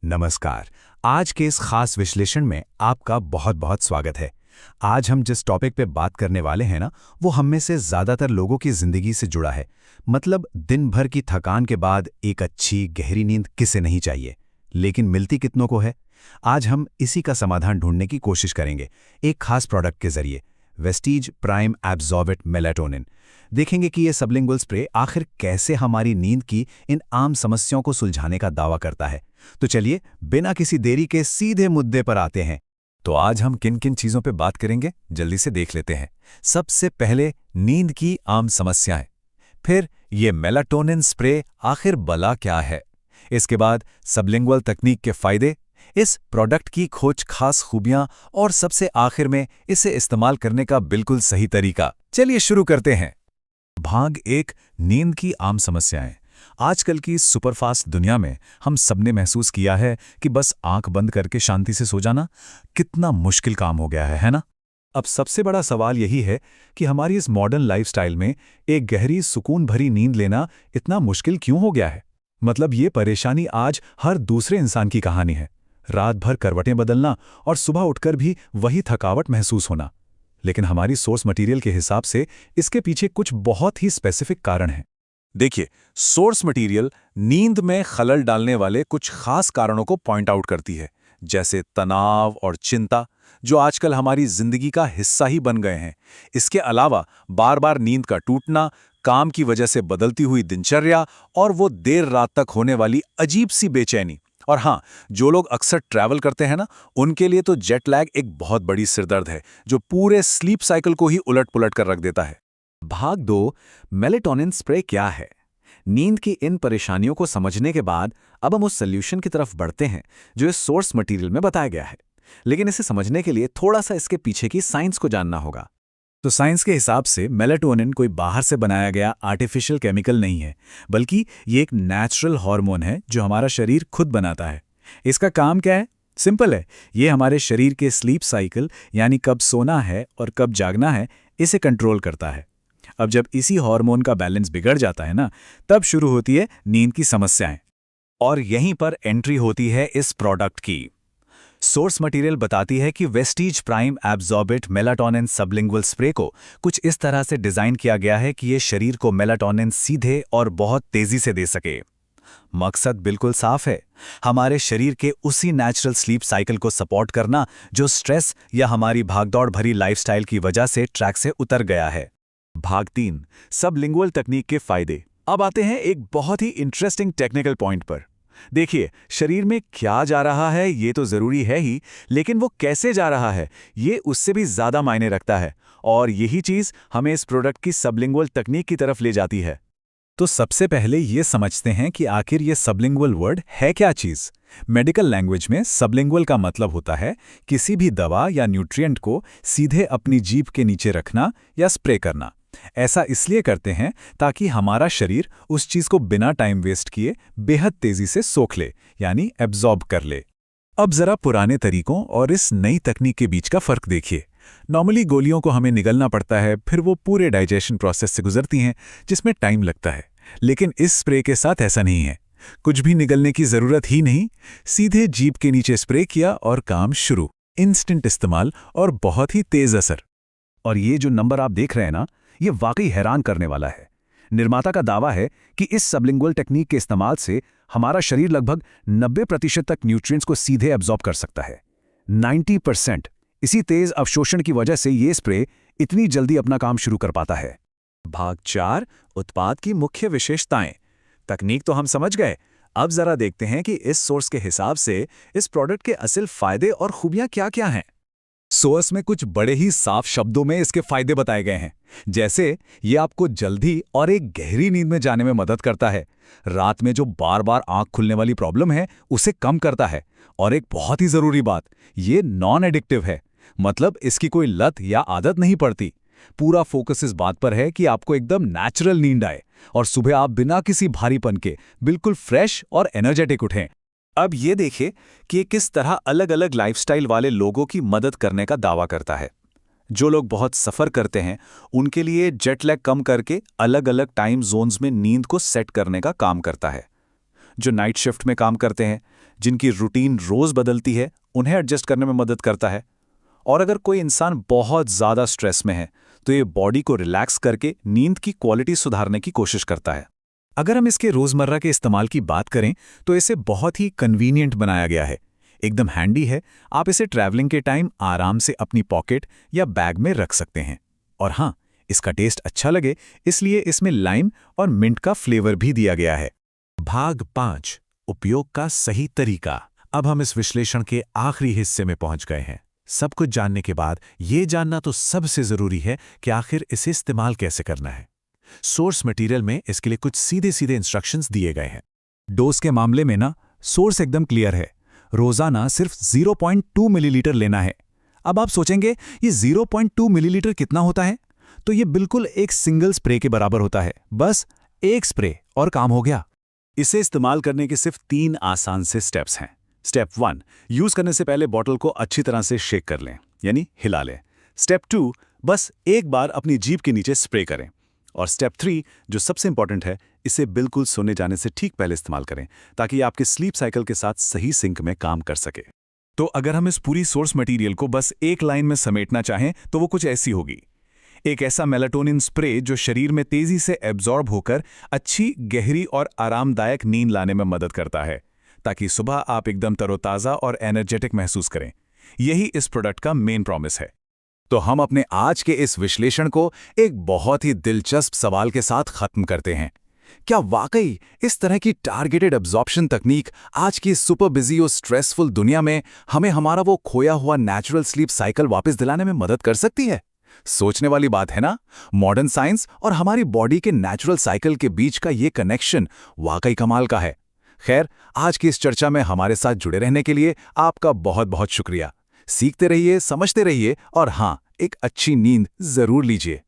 नमस्कार। आज के इस खास विश्लेषण में आपका बहुत बहुत स्वागत है। आज हम जिस टॉपिक पे बात करने वाले हैं ना, वो हम में से ज़्यादातर लोगों की ज़िंदगी से जुड़ा है। मतलब दिन भर की थकान के बाद एक अच्छी गहरी नींद किसे नहीं चाहिए, लेकिन मिलती कितनों को है। आज हम इसी का समाधान ढूंढने की कोशिश करेंगे, एक खास प्रोडक्ट के जरिए, वेस्टीज प्राइम एब्जॉर्बेट मेलाटोनिन। देखेंगे कि ये सबलिंगुअल स्प्रे आखिर कैसे हमारी नींद की इन आम समस्याओं को सुलझाने का दावा करता है। तो चलिए बिना किसी देरी के सीधे मुद्दे पर आते हैं। तो आज हम किन किन चीजों पे बात करेंगे, जल्दी से देख लेते हैं। सबसे पहले नींद की आम समस्याएं, फिर ये मेलाटोनिन स्प्रे आखिर भला क्या है, इसके बाद सबलिंगुअल तकनीक के फायदे, इस प्रोडक्ट की खोज खास खूबियां और सबसे आखिर में इसे इस्तेमाल करने का बिल्कुल सही तरीका। चलिए शुरू करते हैं। भाग 1, नींद की आम समस्याएं। आजकल की सुपरफास्ट दुनिया में हम सबने महसूस किया है कि बस आंख बंद करके शांति से सो जाना कितना मुश्किल काम हो गया है ना? अब सबसे बड़ा सवाल यही है कि हमारी इस मॉडर्न लाइफस्टाइल में एक गहरी सुकून भरी नींद लेना इतना मुश्किल क्यों हो गया है। मतलब ये परेशानी आज हर दूसरे इंसान की कहानी है। रात भर करवटें बदलना और सुबह उठकर भी वही थकावट महसूस होना। लेकिन हमारी सोर्स मटेरियल के हिसाब से इसके पीछे कुछ बहुत ही स्पेसिफिक कारण हैं। देखिए, सोर्स मटेरियल नींद में खलल डालने वाले कुछ खास कारणों को पॉइंट आउट करती है, जैसे तनाव और चिंता, जो आजकल हमारी जिंदगी का हिस्सा ही बन गए हैं। इसके अलावा बार बार नींद का टूटना, काम की वजह से बदलती हुई दिनचर्या और वो देर रात तक होने वाली अजीब सी बेचैनी। और हाँ, जो लोग अक्सर ट्रैवल करते हैं ना, उनके लिए तो जेट लैग एक बहुत बड़ी सिरदर्द है, जो पूरे स्लीप साइकिल को ही उलट पुलट कर रख देता है। भाग 2, मेलाटोनिन स्प्रे क्या है। नींद की इन परेशानियों को समझने के बाद अब हम उस सॉल्यूशन की तरफ बढ़ते हैं जो इस सोर्स मटेरियल में बताया गया है। लेकिन इसे समझने के लिए थोड़ा सा इसके पीछे की साइंस को जानना होगा। तो साइंस के हिसाब से मेलाटोनिन कोई बाहर से बनाया गया आर्टिफिशियल केमिकल नहीं है, बल्कि ये एक नेचुरल हार्मोन है जो हमारा शरीर खुद बनाता है। इसका काम क्या है? सिंपल है, ये हमारे शरीर के स्लीप साइकिल, यानी कब सोना है और कब जागना है, इसे कंट्रोल करता है। अब जब इसी हार्मोन का बैलेंस बिगड़ जाता है ना, तब शुरू होती है नींद की समस्याएं। और यहीं पर एंट्री होती है इस प्रोडक्ट की। सोर्स मटेरियल बताती है कि Vestige prime absorbent melatonin sublingual spray को कुछ इस तरह से डिजाइन किया गया है कि ये शरीर को मेलाटोनिन सीधे और बहुत तेजी से दे सके। मकसद बिल्कुल साफ है, हमारे शरीर के उसी नेचुरल स्लीप साइकिल को सपोर्ट करना जो स्ट्रेस या हमारी भागदौड़ भरी लाइफस्टाइल की वजह से ट्रैक से उतर गया है। भाग 3, सबलिंगुअल तकनीक के फायदे। अब आते हैं एक बहुत ही इंटरेस्टिंग टेक्निकल पॉइंट पर। देखिए, शरीर में क्या जा रहा है ये तो जरूरी है ही, लेकिन वो कैसे जा रहा है ये उससे भी ज्यादा मायने रखता है। और यही चीज हमें इस प्रोडक्ट की सबलिंगुअल तकनीक की तरफ ले जाती है। तो सबसे पहले ये समझते हैं कि आखिर ये सबलिंगुअल वर्ड है क्या चीज। मेडिकल लैंग्वेज में सबलिंगुअल का मतलब होता है किसी भी दवा या न्यूट्रिएंट को सीधे अपनी जीभ के नीचे रखना या स्प्रे करना। ऐसा इसलिए करते हैं ताकि हमारा शरीर उस चीज को बिना टाइम वेस्ट किए बेहद तेजी से सोख ले, यानी एब्जॉर्ब कर ले। अब जरा पुराने तरीकों और इस नई तकनीक के बीच का फर्क देखिए। नॉर्मली गोलियों को हमें निगलना पड़ता है, फिर वो पूरे डाइजेशन प्रोसेस से गुजरती हैं, जिसमें टाइम लगता है। लेकिन इस स्प्रे के साथ ऐसा नहीं है, कुछ भी निगलने की जरूरत ही नहीं। सीधे जीभ के नीचे स्प्रे किया और काम शुरू। इंस्टेंट इस्तेमाल और बहुत ही तेज असर। और ये जो नंबर आप देख रहे हैं ना, ये वाकई हैरान करने वाला है। निर्माता का दावा है कि इस सबलिंगुअल टेक्निक के इस्तेमाल से हमारा शरीर लगभग 90% तक न्यूट्रिएंट्स को सीधे एब्जॉर्ब कर सकता है। 90%। इसी तेज अवशोषण की वजह से ये स्प्रे इतनी जल्दी अपना काम शुरू कर पाता है। भाग 4, उत्पाद की मुख्य विशेषताएं। तकनीक तो हम समझ गए, अब जरा देखते हैं कि इस सोर्स के हिसाब से इस प्रोडक्ट के असल फायदे और खूबियां क्या-क्या हैं। सोर्स में कुछ बड़े ही साफ शब्दों में इसके फायदे बताए गए हैं, जैसे ये आपको जल्दी और एक गहरी नींद में जाने में मदद करता है, रात में जो बार बार आंख खुलने वाली प्रॉब्लम है उसे कम करता है, और एक बहुत ही जरूरी बात, ये नॉन एडिक्टिव है, मतलब इसकी कोई लत या आदत नहीं पड़ती। पूरा फोकस इस बात पर है कि आपको एकदम नेचुरल नींद आए और सुबह आप बिना किसी भारीपन के बिल्कुल फ्रेश और एनर्जेटिक उठें। अब ये देखिए कि ये किस तरह अलग अलग लाइफस्टाइल वाले लोगों की मदद करने का दावा करता है। जो लोग बहुत सफ़र करते हैं उनके लिए जेट लैग कम करके अलग अलग टाइम जोन्स में नींद को सेट करने का काम करता है। जो नाइट शिफ्ट में काम करते हैं, जिनकी रूटीन रोज बदलती है, उन्हें एडजस्ट करने में मदद करता है। और अगर कोई इंसान बहुत ज़्यादा स्ट्रेस में है तो ये बॉडी को रिलैक्स करके नींद की क्वालिटी सुधारने की कोशिश करता है। अगर हम इसके रोज़मर्रा के इस्तेमाल की बात करें तो इसे बहुत ही कन्वीनियंट बनाया गया है, एकदम हैंडी है। आप इसे ट्रैवलिंग के टाइम आराम से अपनी पॉकेट या बैग में रख सकते हैं। और हाँ, इसका टेस्ट अच्छा लगे इसलिए इसमें लाइम और मिंट का फ्लेवर भी दिया गया है। भाग 5, उपयोग का सही तरीका। अब हम इस विश्लेषण के आखिरी हिस्से में पहुंच गए हैं। सब कुछ जानने के बाद ये जानना तो सबसे ज़रूरी है कि आखिर इसे इस्तेमाल कैसे करना है। सोर्स मटेरियल में इसके लिए कुछ सीधे सीधे इंस्ट्रक्शंस दिए गए हैं। डोज के मामले में ना सोर्स एकदम क्लियर है, रोजाना सिर्फ 0.2 मिलीलीटर लेना है। अब आप सोचेंगे ये 0.2 मिलीलीटर कितना होता है? तो ये बिल्कुल एक सिंगल स्प्रे के बराबर होता है। बस एक स्प्रे और काम हो गया। इसे इस्तेमाल करने के सिर्फ 3 आसान से स्टेप्स हैं। स्टेप 1, यूज करने से पहले बॉटल को अच्छी तरह से शेक कर लें, यानी हिला लें। स्टेप 2, बस एक बार अपनी जीभ के नीचे स्प्रे करें। और स्टेप 3, जो सबसे इंपॉर्टेंट है, इसे बिल्कुल सोने जाने से ठीक पहले इस्तेमाल करें ताकि आपके स्लीप साइकिल के साथ सही सिंक में काम कर सके। तो अगर हम इस पूरी सोर्स मटेरियल को बस एक लाइन में समेटना चाहें तो वो कुछ ऐसी होगी। एक ऐसा मेलाटोनिन स्प्रे जो शरीर में तेजी से एब्जॉर्ब होकर अच्छी, गहरी और आरामदायक नींद लाने में मदद करता है, ताकि सुबह आप एकदम तरोताज़ा और एनर्जेटिक महसूस करें। यही इस प्रोडक्ट का मेन प्रॉमिस है। तो हम अपने आज के इस विश्लेषण को एक बहुत ही दिलचस्प सवाल के साथ खत्म करते हैं। क्या वाकई इस तरह की टारगेटेड एब्जॉर्प्शन तकनीक आज की सुपर बिजी और स्ट्रेसफुल दुनिया में हमें हमारा वो खोया हुआ नेचुरल स्लीप साइकिल वापस दिलाने में मदद कर सकती है? सोचने वाली बात है ना? मॉडर्न साइंस और हमारी बॉडी के नेचुरल साइकिल के बीच का ये कनेक्शन वाकई कमाल का है। खैर, आज की इस चर्चा में हमारे साथ जुड़े रहने के लिए आपका बहुत बहुत शुक्रिया। सीखते रहिए, समझते रहिए और हाँ, एक अच्छी नींद जरूर लीजिए।